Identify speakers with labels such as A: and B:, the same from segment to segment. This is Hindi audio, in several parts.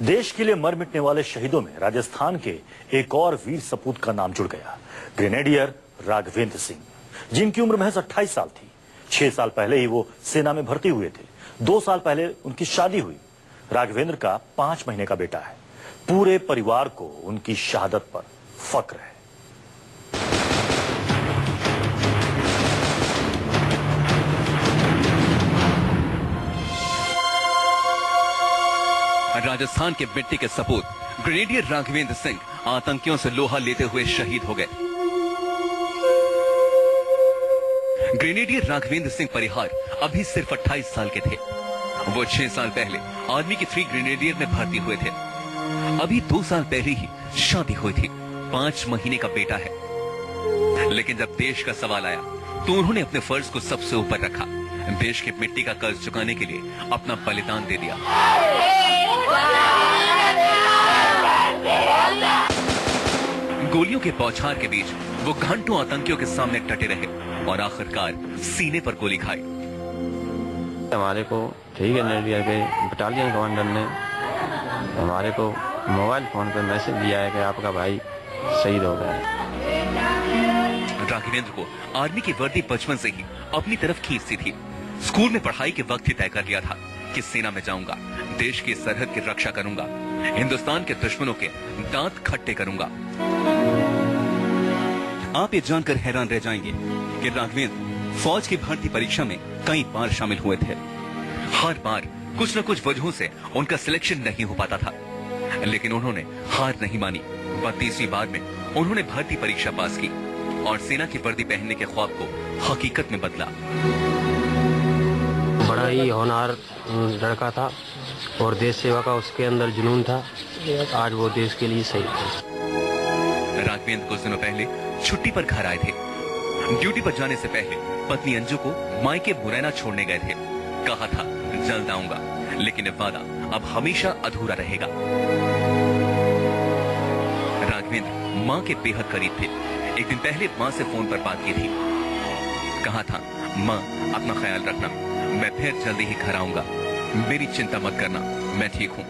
A: देश के लिए मर मिटने वाले शहीदों में राजस्थान के एक और वीर सपूत का नाम जुड़ गया, ग्रेनेडियर राघवेंद्र सिंह, जिनकी उम्र महज 28 साल थी। 6 साल पहले ही वो सेना में भर्ती हुए थे। 2 साल पहले उनकी शादी हुई। राघवेंद्र का 5 महीने का बेटा है। पूरे परिवार को उनकी शहादत पर फक्र है।
B: राजस्थान के मिट्टी के सपूत ग्रेनेडियर राघवेंद्र सिंह आतंकियों से लोहा लेते हुए शहीद हो गए। ग्रेनेडियर राघवेंद्र सिंह परिहार अभी सिर्फ 28 साल के थे। वो 6 साल पहले आर्मी की 3 ग्रेनेडियर में भर्ती हुए थे। अभी 2 साल पहले ही शादी हुई थी। 5 महीने का बेटा है। लेकिन जब देश का सवाल आया तो उन्होंने अपने फर्ज को सबसे ऊपर रखा। देश की मिट्टी का कर्ज चुकाने के लिए अपना बलिदान दे दिया। गोलियों के बौछार के बीच वो घंटों आतंकियों के सामने डटे रहे और आखिरकार सीने पर गोली खाई।
C: हमारे को ठीक है, ग्रेनेडियर के बटालियन कमांडर ने हमारे को मोबाइल फोन पे मैसेज दिया है कि आपका भाई शहीद हो गया है।
B: राघवेंद्र को आर्मी की वर्दी बचपन से ही अपनी तरफ खींचती थी। स्कूल में पढ़ाई के वक्त ही तय कर लिया था कि सेना में जाऊंगा, देश की सरहद की रक्षा करूंगा, हिंदुस्तान के दुश्मनों के दांत खट्टे करूंगा। आप ये जानकर हैरान रह जाएंगे कि राघवेंद्र फौज की भर्ती परीक्षा में कई बार शामिल हुए थे। हर बार कुछ न कुछ वजहों से उनका सिलेक्शन नहीं हो पाता था, लेकिन उन्होंने हार नहीं मानी। 32वीं बार में उन्होंने भर्ती परीक्षा पास की और सेना की वर्दी पहनने के ख्वाब को हकीकत में बदला।
C: बड़ा ही होनहार लड़का था और देश सेवा का उसके अंदर जुनून था। आज वो देश के लिए शहीद थे।
B: राघवेंद्र कुछ दिनों पहले छुट्टी पर घर आए थे। ड्यूटी पर जाने से पहले पत्नी अंजू को मायके मुरैना छोड़ने गए थे। कहा था जल्द आऊंगा, लेकिन ये वादा अब हमेशा अधूरा रहेगा। राघवेंद्र मां के बेहद करीब थे। एक दिन पहले मां से फोन पर बात की थी। कहा था, मां अपना ख्याल रखना, मैं फिर जल्दी ही घर आऊंगा, मेरी चिंता मत करना, मैं ठीक हूं।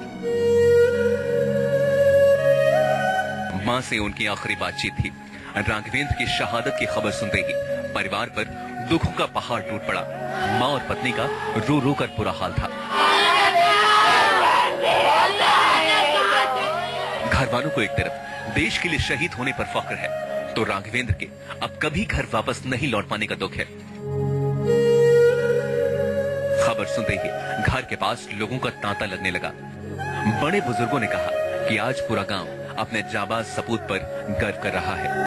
B: मां से उनकी आखिरी बातचीत थी। राघवेंद्र की शहादत की खबर सुनते ही परिवार पर दुखों का पहाड़ टूट पड़ा। मां और पत्नी का रो रो कर बुरा हाल था। घर वालों को एक तरफ देश के लिए शहीद होने पर फख्र है, तो राघवेंद्र के अब कभी घर वापस नहीं लौट पाने का दुख है। खबर सुनते ही घर के पास लोगों का तांता लगने लगा। बड़े बुजुर्गों ने कहा कि आज पूरा गांव अपने जाबाज सपूत पर गर्व कर रहा है।